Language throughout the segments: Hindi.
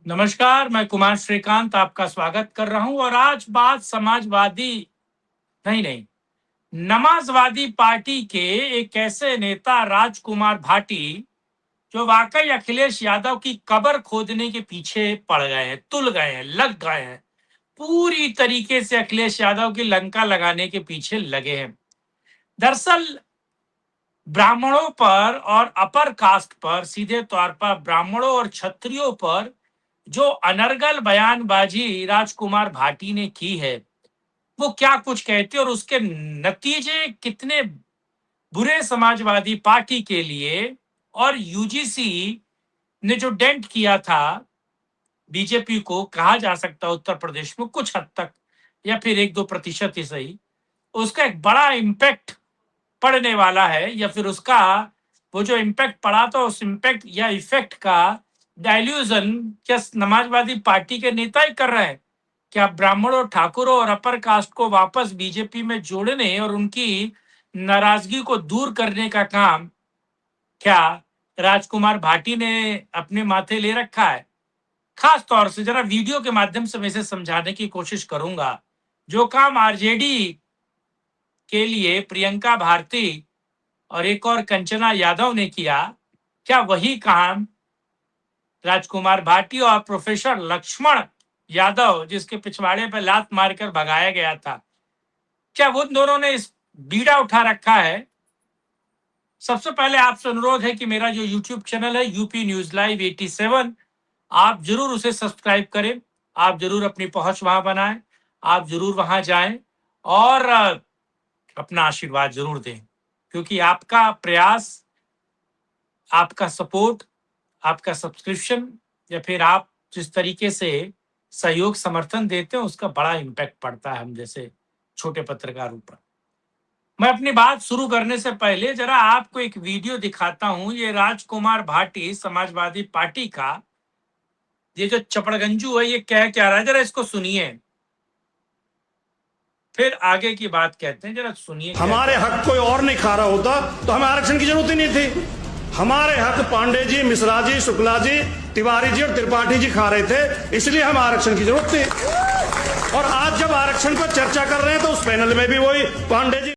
नमस्कार, मैं कुमार श्रीकांत आपका स्वागत कर रहा हूं और आज बात समाजवादी नहीं, नमाजवादी पार्टी के एक ऐसे नेता राजकुमार भाटी जो वाकई अखिलेश यादव की कब्र खोदने के पीछे पड़ गए हैं, तुल गए हैं, लग गए हैं। पूरी तरीके से अखिलेश यादव की लंका लगाने के पीछे लगे हैं। दरअसल ब्राह्मणों पर और अपर कास्ट पर, सीधे तौर पर ब्राह्मणों और क्षत्रियों पर जो अनर्गल बयानबाजी राजकुमार भाटी ने की है, वो क्या कुछ कहते और उसके नतीजे कितने बुरे समाजवादी पार्टी के लिए, और यूजीसी ने जो डेंट किया था बीजेपी को, कहा जा सकता है उत्तर प्रदेश में कुछ हद तक या फिर 1-2% ही सही, उसका एक बड़ा इम्पैक्ट पड़ने वाला है। या फिर उसका वो जो इम्पैक्ट पड़ा था, उस इम्पैक्ट या इफेक्ट का डाइल्यूजन क्या समाजवादी पार्टी के नेता ही कर रहे हैं? क्या ब्राह्मणों, ठाकुरों और अपर कास्ट को वापस बीजेपी में जोड़ने और उनकी नाराजगी को दूर करने का काम क्या राजकुमार भाटी ने अपने माथे ले रखा है? खास तौर से जरा वीडियो के माध्यम से मैं इसे समझाने की कोशिश करूंगा। जो काम आरजेडी के लिए प्रियंका भारती और एक और कंचना यादव ने किया, क्या वही काम राजकुमार भाटी और प्रोफेसर लक्ष्मण यादव, जिसके पिछवाड़े पर लात मारकर भगाया गया था, क्या वो दोनों ने इस बीड़ा उठा रखा है? सबसे पहले आपसे अनुरोध है कि मेरा जो यूट्यूब चैनल है यूपी न्यूज लाइव 87, आप जरूर उसे सब्सक्राइब करें, आप जरूर अपनी पहुंच वहां बनाएं, आप जरूर वहां जाएं और अपना आशीर्वाद जरूर दें, क्योंकि आपका प्रयास, आपका सपोर्ट, आपका सब्सक्रिप्शन या फिर आप जिस तरीके से सहयोग समर्थन देते हैं, उसका बड़ा इम्पैक्ट पड़ता है हम जैसे छोटे पत्रकारों पर। मैं अपनी बात शुरू करने से पहले जरा आपको एक वीडियो दिखाता हूं। ये राजकुमार भाटी समाजवादी पार्टी का ये जो चपड़गंजू है, ये कह क्या रहा है, जरा इसको सुनिए, फिर आगे की बात कहते हैं। जरा सुनिए। हमारे हक कोई और नहीं खा रहा होता तो हमें आरक्षण की जरूरत ही नहीं थी। हमारे हक पांडे जी, मिश्रा जी, शुक्ला जी, तिवारी जी और त्रिपाठी जी खा रहे थे, इसलिए हम आरक्षण की जरूरत थी। और आज जब आरक्षण पर चर्चा कर रहे हैं तो उस पैनल में भी वही पांडे जी।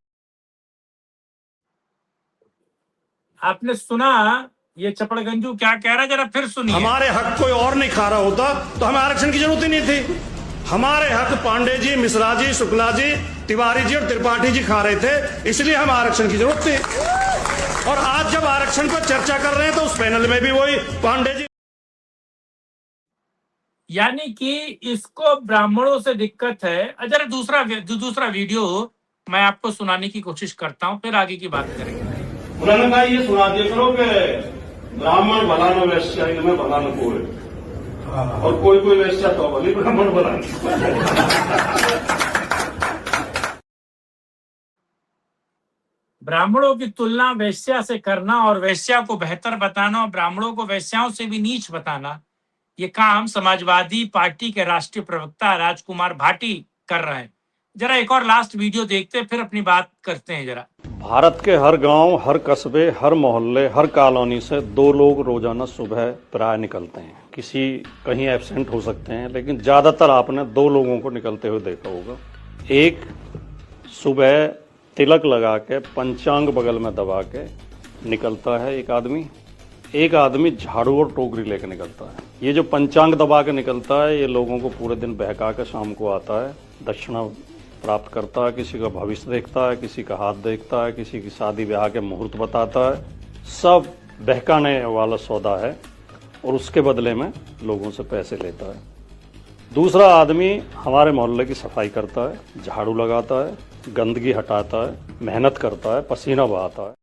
आपने सुना ये चपड़गंजू क्या कह रहा है, जरा फिर सुनिए। हमारे हक कोई और नहीं खा रहा होता तो हमें आरक्षण की जरूरत ही नहीं थी। हमारे हक पांडे जी, मिश्रा जी, शुक्ला जी, तिवारी जी और त्रिपाठी जी खा रहे थे, इसलिए हम आरक्षण की जरूरत थी। और आज जब आरक्षण पर चर्चा कर रहे हैं तो उस पैनल में भी वही पांडे जी। यानी कि इसको ब्राह्मणों से दिक्कत है। जरा दूसरा वीडियो मैं आपको सुनाने की कोशिश करता हूं, फिर आगे की बात करेंगे। उन्होंने कहा ये सुना दिया करो कि ब्राह्मण भला न वैश्या, इनमें भला न कोई, और कोई वैश्या तो भली ब्राह्मण भला नहीं। ब्राह्मणों की तुलना वैश्या से करना और वैश्या को बेहतर बताना और ब्राह्मणों को वैश्याओं से भी नीच बताना, ये काम समाजवादी पार्टी के राष्ट्रीय प्रवक्ता राजकुमार भाटी कर रहे हैं। जरा एक और लास्ट वीडियो देखते हैं, फिर अपनी बात करते हैं। जरा भारत के हर गांव, हर कस्बे, हर मोहल्ले, हर कॉलोनी से 2 लोग रोजाना सुबह प्राय निकलते हैं। किसी कहीं एब्सेंट हो सकते हैं, लेकिन ज्यादातर आपने 2 लोगों को निकलते हुए देखा होगा। एक सुबह तिलक लगा के, पंचांग बगल में दबा के निकलता है एक आदमी झाड़ू और टोकरी लेकर निकलता है। ये जो पंचांग दबा के निकलता है, ये लोगों को पूरे दिन बहका के शाम को आता है, दक्षिणा प्राप्त करता है, किसी का भविष्य देखता है, किसी का हाथ देखता है, किसी की शादी ब्याह के मुहूर्त बताता है। सब बहकाने वाला सौदा है और उसके बदले में लोगों से पैसे लेता है। दूसरा आदमी हमारे मोहल्ले की सफाई करता है, झाड़ू लगाता है, गंदगी हटाता है, मेहनत करता है, पसीना बहाता है।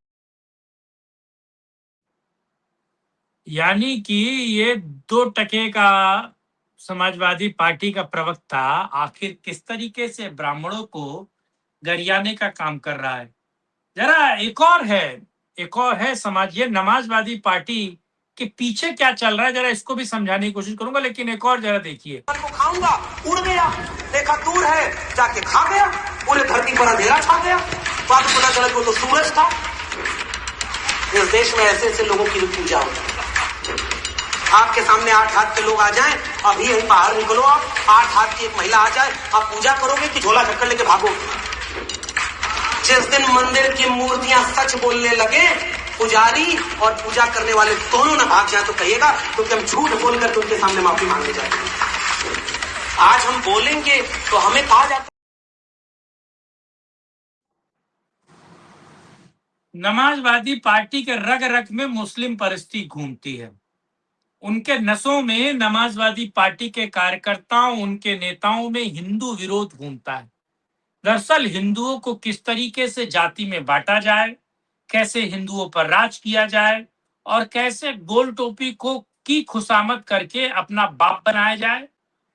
यानी कि ये 2 टके का समाजवादी पार्टी का प्रवक्ता आखिर किस तरीके से ब्राह्मणों को गरियाने का काम कर रहा है। जरा एक और है समाज, ये नमाजवादी पार्टी के पीछे क्या चल रहा है, जरा इसको भी समझाने की कोशिश करूंगा, लेकिन एक और जरा देखिए। खाऊंगा, उड़ गया, देखा दूर है, जाके खा गया, पूरे धरती पर अंधेरा छा गया, बाद में पता चला कि वो तो सूरज था। इस देश में ऐसे लोगों की पूजा होती है। आपके सामने 8 हाथ के लोग आ जाएं, अभी यहीं बाहर निकलो, आप 8 हाथ की एक महिला आ जाए, आप पूजा करोगे कि झोला चक्कर लेके भागोगे? जिस दिन मंदिर की मूर्तियां सच बोलने लगे, पुजारी और पूजा करने वाले दोनों न भाग जाए तो कहिएगा, क्योंकि हम झूठ बोल करके उनके सामने माफी मांगने जाएंगे। आज हम बोलेंगे तो हमें कहा जाता नमाजवादी पार्टी के रग रग में मुस्लिम परिस्थिति घूमती है। उनके नसों में नमाजवादी पार्टी के कार्यकर्ताओं, उनके नेताओं में हिंदू विरोध घूमता है। दरअसल हिंदुओं को किस तरीके से जाति में बांटा जाए, कैसे हिंदुओं पर राज किया जाए और कैसे गोल टोपी को की खुशामद करके अपना बाप बनाया जाए,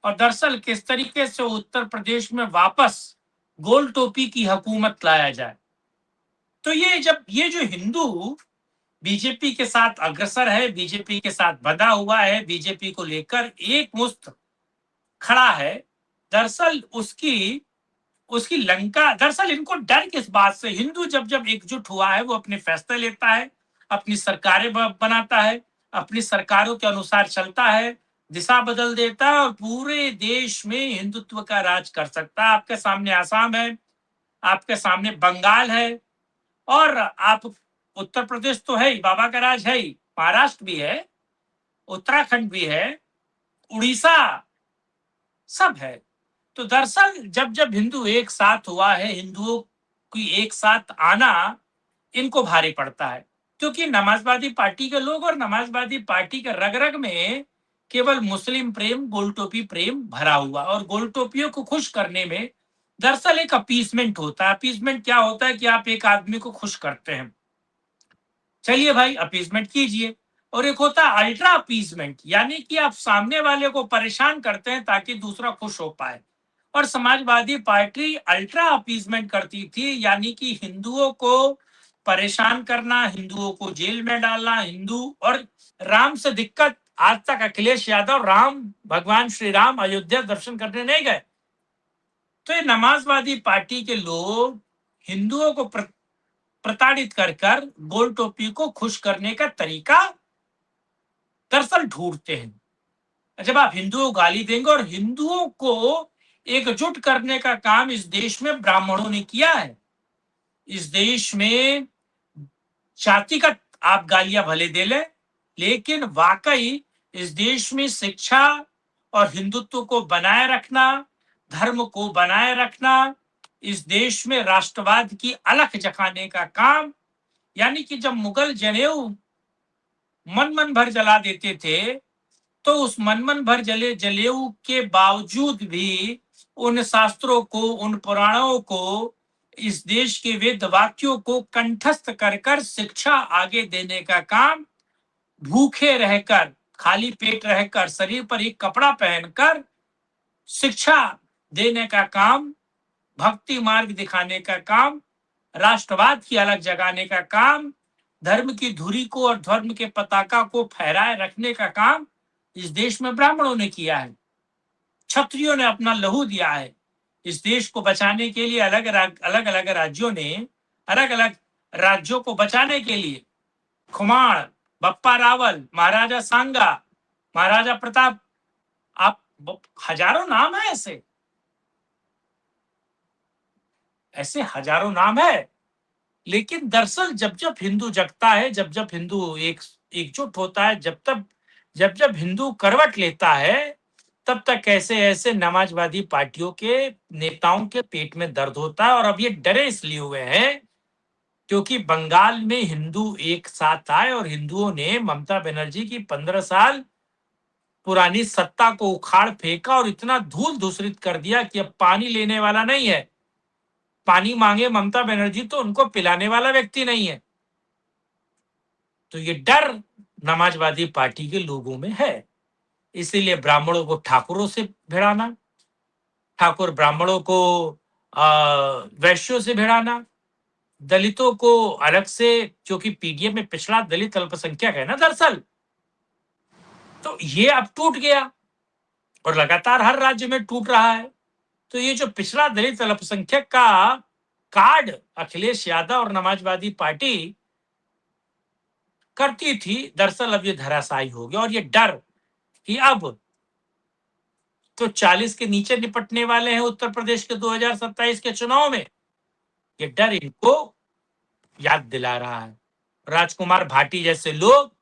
और दरअसल किस तरीके से उत्तर प्रदेश में वापस गोल टोपी की हुकूमत लाया जाए। तो ये जो हिंदू बीजेपी के साथ अग्रसर है, बीजेपी के साथ बंधा हुआ है, बीजेपी को लेकर एक मुश्त खड़ा है, दरअसल उसकी लंका, दरअसल इनको डर किस बात से? हिंदू जब जब एकजुट हुआ है वो अपने फैसले लेता है, अपनी सरकारें बनाता है, अपनी सरकारों के अनुसार चलता है, दिशा बदल देता है और पूरे देश में हिंदुत्व का राज कर सकता है। आपके सामने आसाम है, आपके सामने बंगाल है, और आप उत्तर प्रदेश तो है ही, बाबा का राज है ही, महाराष्ट्र भी है, उत्तराखंड भी है, उड़ीसा सब है। तो दरअसल जब जब हिंदू एक साथ हुआ है, हिंदुओं की एक साथ आना इनको भारी पड़ता है, क्योंकि नमाजवादी पार्टी के लोग और नमाजवादी पार्टी के रग रग में केवल मुस्लिम प्रेम, गोल टोपी प्रेम भरा हुआ, और गोल टोपियों को खुश करने में दरअसल एक अपीसमेंट होता है। अपीसमेंट क्या होता है कि आप एक आदमी को खुश करते हैं, चलिए भाई अपीसमेंट कीजिए, और एक होता है अल्ट्रा अपीसमेंट, यानी कि आप सामने वाले को परेशान करते हैं ताकि दूसरा खुश हो पाए। और समाजवादी पार्टी अल्ट्रा अपीसमेंट करती थी, यानी कि हिंदुओं को परेशान करना, हिंदुओं को जेल में डालना, हिंदू और राम से दिक्कत। आज तक अखिलेश यादव राम, भगवान श्री राम अयोध्या दर्शन करने नहीं गए। तो ये नमाजवादी पार्टी के लोग हिंदुओं को प्रताड़ित कर गोल टोपी को खुश करने का तरीका दरअसल ढूंढते हैं। जब आप हिंदुओं को गाली देंगे, और हिंदुओं को एकजुट करने का काम इस देश में ब्राह्मणों ने किया है। इस देश में जातिगत आप गालियां भले दे लें, लेकिन वाकई इस देश में शिक्षा और हिंदुत्व को बनाए रखना, धर्म को बनाए रखना, इस देश में राष्ट्रवाद की अलख जगाने का काम, यानी कि जब मुगल जनेऊ मन भर जला देते थे, तो उस मन भर जलेऊ के बावजूद भी उन शास्त्रों को, उन पुराणों को, इस देश के वेद वाक्यों को कंठस्थ कर शिक्षा आगे देने का काम, भूखे रहकर, खाली पेट रहकर, शरीर पर एक कपड़ा पहनकर शिक्षा देने का काम, भक्ति मार्ग दिखाने का काम, राष्ट्रवाद की अलग जगाने का काम, धर्म की धुरी को और धर्म के पताका को फहराए रखने का काम इस देश में ब्राह्मणों ने किया है। क्षत्रियों ने अपना लहू दिया है। इस देश को बचाने के लिए अलग अलग राज्यों ने, अलग अलग राज्यों को बचाने के लिए खुमाण, बप्पा रावल, महाराजा सांगा, महाराजा प्रताप, आप हजारों नाम है, ऐसे हजारों नाम है। लेकिन दरअसल जब जब हिंदू जगता है, जब जब हिंदू एकजुट होता है, जब जब हिंदू करवट लेता है, तब तक ऐसे ऐसे नमाजवादी पार्टियों के नेताओं के पेट में दर्द होता है। और अब ये डरे इसलिए हुए हैं क्योंकि बंगाल में हिंदू एक साथ आए और हिंदुओं ने ममता बनर्जी की 15 साल पुरानी सत्ता को उखाड़ फेंका और इतना धूल धूसरित कर दिया कि अब पानी लेने वाला नहीं है। पानी मांगे ममता बनर्जी तो उनको पिलाने वाला व्यक्ति नहीं है। तो ये डर नमाजवादी पार्टी के लोगों में है। इसीलिए ब्राह्मणों को ठाकुरों से भिड़ाना, ठाकुर ब्राह्मणों को वैश्यों से भिड़ाना, दलितों को अलग से, जो कि पीडीएफ में पिछड़ा दलित अल्पसंख्यक है ना दरअसल, तो ये अब टूट गया और लगातार हर राज्य में टूट रहा है। तो ये जो पिछड़ा दलित अल्पसंख्यक का कार्ड अखिलेश यादव और नमाजवादी पार्टी करती थी, दरअसल अब ये धराशायी हो गया। और ये डर कि अब तो 40 के नीचे निपटने वाले हैं उत्तर प्रदेश के 2027 के चुनाव में, ये डर इनको याद दिला रहा है। राजकुमार भाटी जैसे लोग,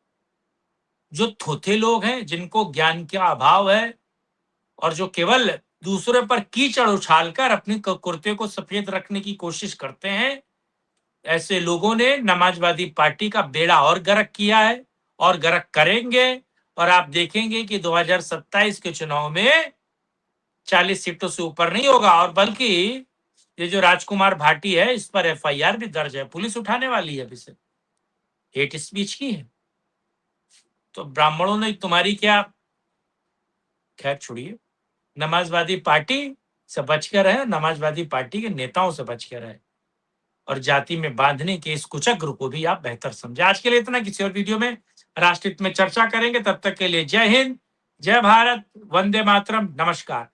जो थोथे लोग हैं, जिनको ज्ञान का अभाव है और जो केवल दूसरे पर कीचड़ उछालकर अपनी कुर्ते को सफेद रखने की कोशिश करते हैं, ऐसे लोगों ने समाजवादी पार्टी का बेड़ा और गर्क किया है और गर्क करेंगे। और आप देखेंगे कि 2027 के चुनाव में 40 सीटों से ऊपर नहीं होगा, और बल्कि ये जो राजकुमार भाटी है, इस पर एफआईआर भी दर्ज है, पुलिस उठाने वाली है, इसे हेट स्पीच की है। तो ब्राह्मणों ने तुम्हारी क्या, खैर छोड़िए, समाजवादी पार्टी से बचकर रहे, समाजवादी पार्टी के नेताओं से बचकर रहे, और जाति में बांधने के इस कुचक्र को भी आप बेहतर समझे। आज के लिए इतना, किसी और वीडियो में राष्ट्रहित में चर्चा करेंगे। तब तक के लिए जय हिंद, जय भारत, वंदे मातरम, नमस्कार।